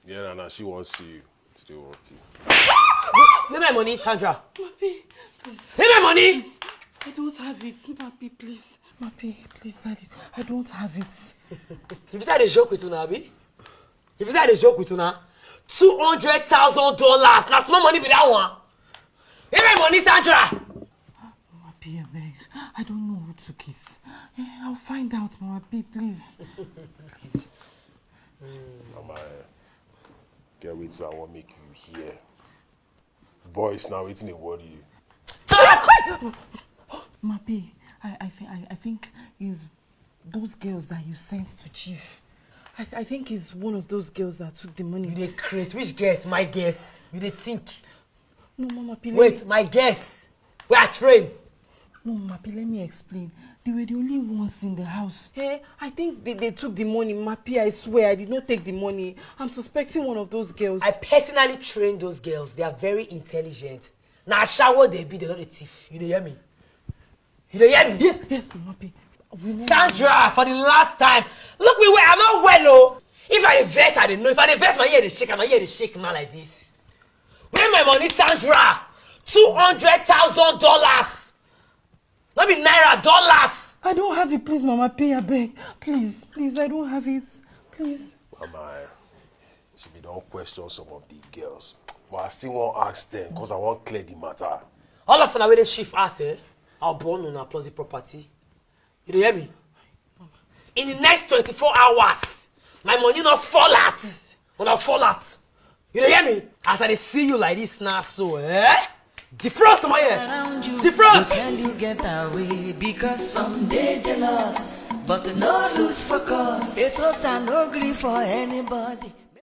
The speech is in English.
Yeah, nah, she wants to see you. Today work you. Give me my money, Sandra. Mappy, please. Give me my money! Please. I don't have it. Mappy, please. Mappy, please, I don't have it. If you say the joke with Una, Abi? If you say the joke with Una, $200,000. Now small money be that one. Give me my money, Sandra! Mappy, I don't know who took it. I'll find out, Mappy, please. Please. Mama, get with I want make you hear. Voice now, it's in a worry you. Mappy, I think it's those girls that you sent to Chief. I think it's one of those girls that took the money. You dey crazy. Which guess? My guess. You dey think. No, Mama P. Wait, my guess. Where I train. No, Mama P, let me explain. They were the only ones in the house. Hey, I think they took the money. Mappy, I swear, I did not take the money. I'm suspecting one of those girls. I personally trained those girls. They are very intelligent. Now, shower they be, they're not a thief. You dey hear me? You dey hear me? Yes, Mappy. Sandra, for the last time, look me where I'm not well, oh. If I invest, I don't know. If I invest, my ear they shake, and my ear they shake now like this. Where my money, Sandra? $200,000. Not be naira, dollars. I don't have it, please, Mama P. I beg. Please, I don't have it. Please. Mama, she be don't question some of the girls. But I still won't ask them because I won't clear the matter. All of them are with the shift ass, eh? I'll burn on a plus the property. You hear me? In the next 24 hours, my money not fall out. Will not fall out. You hear me? As I see you like this now, so defrost, come on here. Defrost. Tell you get away because someday jealous, but no lose focus. It's what I no grief for anybody.